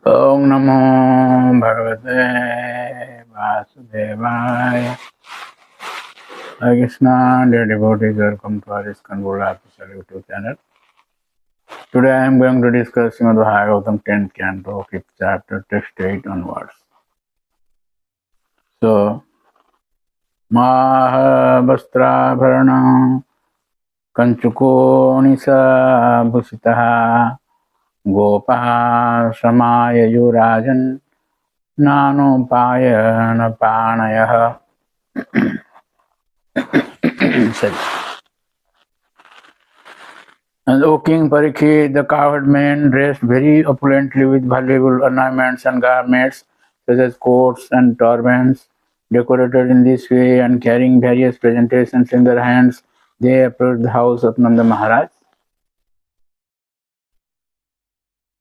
Om Namo Bhagavate Vasudevaya. Hare Krishna, dear devotees, welcome to our ISKCON official YouTube channel. Today I am going to discuss Srimad Bhagavatam 10th canto, 5th chapter, text 8 onwards. So, Maha Vastrabharana Kanchuko Nisa Bhusitaha Gopaha Samaya Yurajan Nano Payana Panayaha. And O King Parikshit, the cowherd men dressed very opulently with valuable ornaments and garments, such as coats and turbans, decorated in this way and carrying various presentations in their hands, they approached the house of Nanda Maharaj.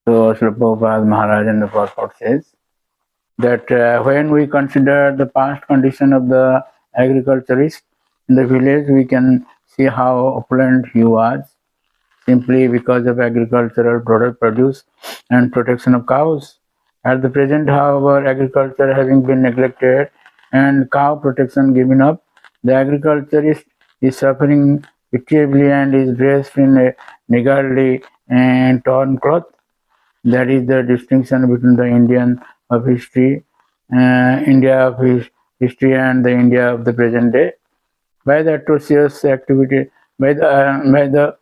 So Srila Prabhupada Maharaj in the purport says that when we consider the past condition of the agriculturist in the village, we can see how opulent he was, simply because of agricultural product produce and protection of cows. At the present, however, agriculture having been neglected and cow protection given up, the agriculturist is suffering pitiably and is dressed in a niggardly and torn cloth. That is the distinction between the India of history and the India of the present day. By the atrocious activity, by the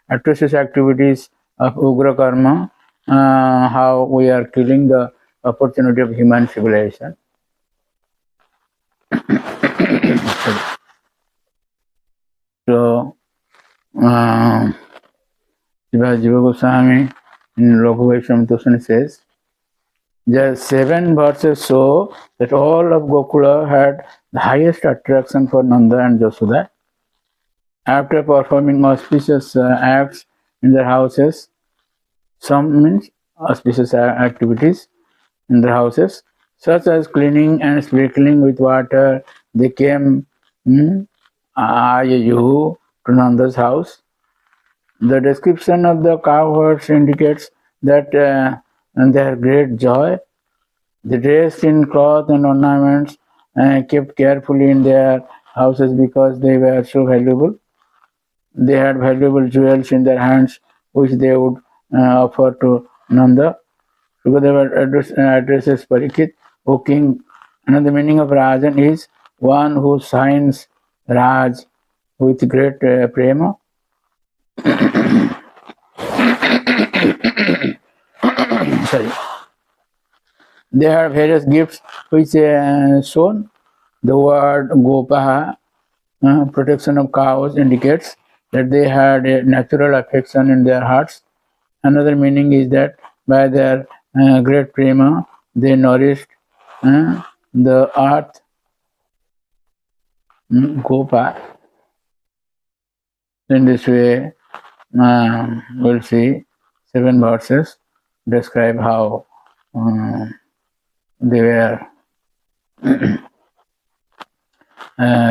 atrocious activities of Ugra Karma, how we are killing the opportunity of human civilization. So, Jiva Goswami in Lokhu Vaishnava says, the 7 verses show that all of Gokula had the highest attraction for Nanda and Jasoda. After performing auspicious acts in their houses, some means auspicious activities in their houses, such as cleaning and sprinkling with water, they came Ayayu to Nanda's house. The description of the cowherds indicates that their great joy. They dressed in cloth and ornaments kept carefully in their houses because they were so valuable. They had valuable jewels in their hands, which they would offer to Nanda. Sukadeva addresses Parikshit, O king. Another meaning of Rajan is one who signs Raj with great prema. Sorry. There are various gifts which shown. The word Gopaha, protection of cows, indicates that they had a natural affection in their hearts. Another meaning is that by their great prema, they nourished the earth. Gopa. In this way, we'll see 7 verses describe how they were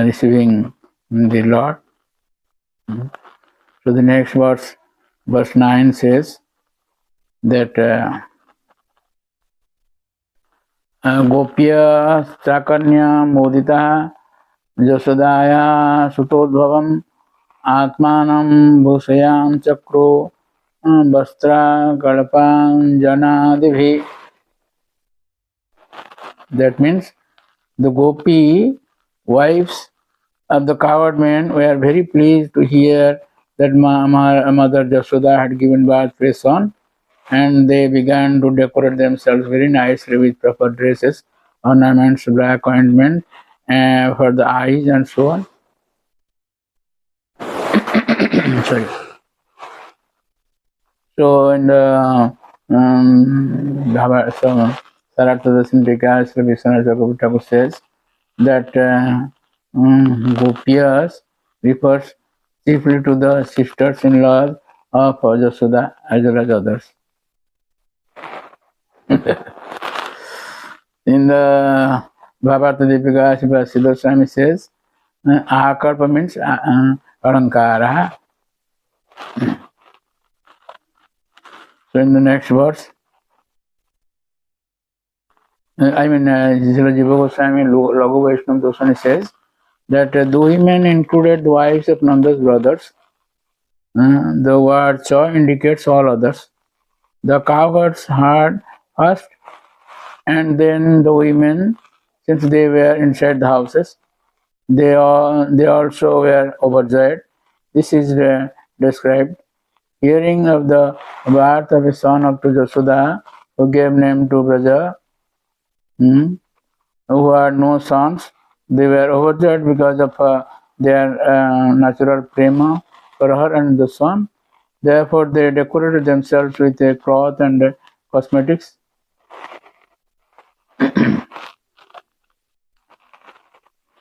receiving the Lord. So the next verse 9 says that Gopya Strakanya Modita Jasodaya Sutodbhavam Atmanam Bhusayam Chakro Vastra Kalpan Janadibhi. That means the Gopi wives of the cowherd men were very pleased to hear that Mother Jasoda had given birth to a son, and they began to decorate themselves very nicely with proper dresses, ornaments, black ointment for the eyes, and so on. Sorry. So in the Sararthada Sindhika, Sri Vishwanath Chakravarti says that Gopiyas refers chiefly to the sisters-in-law of Jasoda as well as others. In the Bhavarta Deepika, Siddha Swami says, Akarpa means Arankara. So in the next verse, Srila Jiva Goswami Laghu Vaishnava Dosani says that the women included the wives of Nanda's brothers. The word Cha indicates all others. The cowherds heard first, and then the women, since they were inside the houses. They also were overjoyed. This is described. Hearing of the birth of a son of Jasoda, who gave name to Braja, who had no sons, they were overjoyed because of their natural prema for her and the son. Therefore, they decorated themselves with a cloth and cosmetics.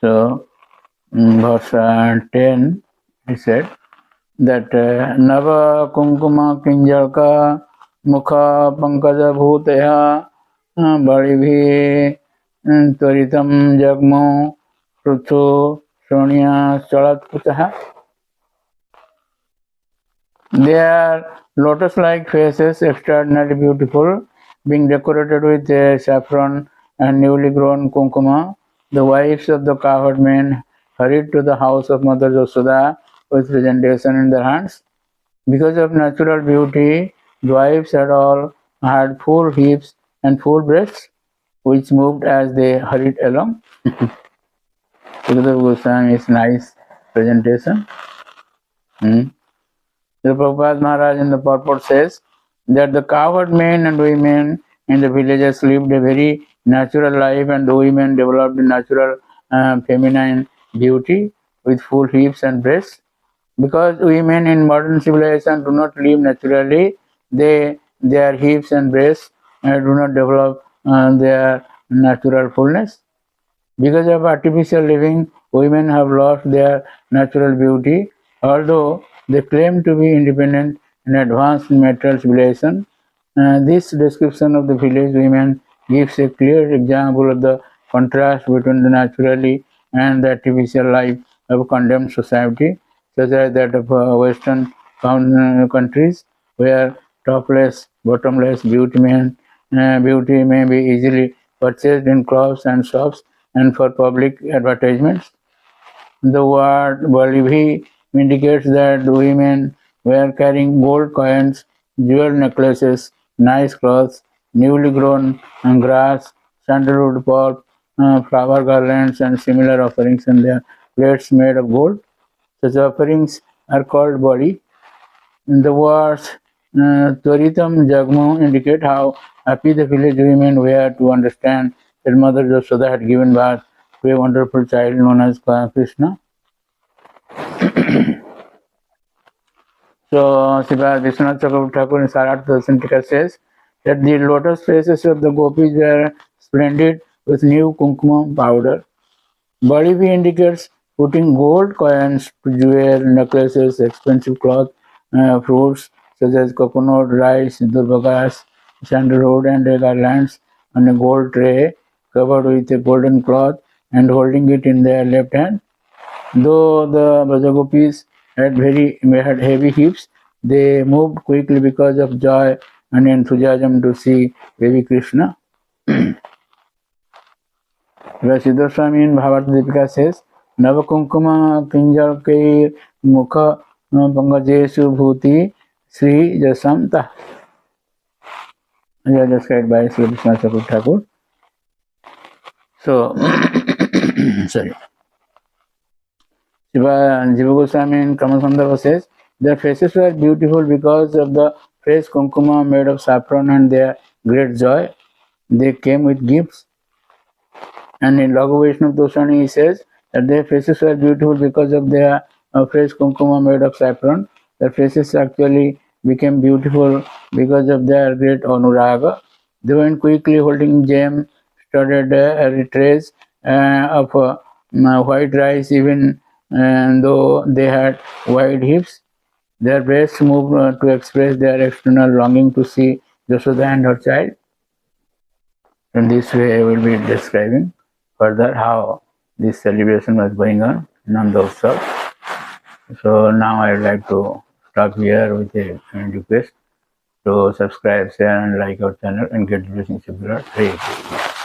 So, verse 10, he said that Nava Kunkuma Kinjalka Mukha Pankaja Bhuteha Balibhi Tvaritam Jagmo Pruthu Sonia Chalat Putaha. Their lotus-like faces, extraordinarily beautiful, being decorated with saffron and newly grown kunkuma, the wives of the cowherd men hurried to the house of Mother Josoda with presentation in their hands. Because of natural beauty, the wives had full hips and full breasts, which moved as they hurried along. Sukadeva Goswami's nice presentation. The Prabhupada Maharaj in the purport says that the cowherd men and women in the villages lived a very natural life, and the women developed a natural feminine beauty with full hips and breasts. Because women in modern civilization do not live naturally, their hips and breasts do not develop their natural fullness. Because of artificial living, women have lost their natural beauty, although they claim to be independent and advanced in material civilization. This description of the village women gives a clear example of the contrast between the naturally and the artificial life of a condemned society, such as that of Western countries, where topless, bottomless beauty may be easily purchased in clubs and shops and for public advertisements. The word Balibhi indicates that the women were carrying gold coins, jewel necklaces, nice clothes, newly grown grass, sandalwood pulp, flower garlands, and similar offerings in their plates made of gold. Such offerings are called bali. The words Tvaritam Jagmo indicate how happy the village women were to understand that Mother Jasoda had given birth to a wonderful child known as Krishna. So, Srila Vishwanath Chakravarti Thakur in Sarartha Dasantika says that the lotus faces of the gopis were splendid with new kumkum powder. Balivi indicates putting gold coins to jewel necklaces, expensive cloth, fruits such as coconut, rice, durbagas, sandalwood, and garlands on a gold tray covered with a golden cloth and holding it in their left hand. Though the Brajagopis had heavy hips, they moved quickly because of joy and enthusiasm to see baby Krishna. Siddhar Swami in Bhavarta Deepika says, Navakunkuma Kinjalkai Mukha Pangajesu Bhuti Sri Jasamta. They are described by Sri Vishwanath Chakravarti Thakur. So, sorry. Jiva Goswami in Kamasandava says, their faces were beautiful because of the fresh kunkuma made of saffron and their great joy. They came with gifts. And in Laghu Vaishnava Dosani, he says that their faces were beautiful because of their fresh kunkuma made of saffron. Their faces actually became beautiful because of their great anuraga. They went quickly holding gem-studded trays of white rice, even though they had wide hips. Their breasts moved to express their external longing to see Jasoda and her child. In this way, I will be describing further how this celebration was going on, Nandotsava. So now I would like to stop here with a request to subscribe, share, and like our channel and get blessings of the Lord. Hare Krishna.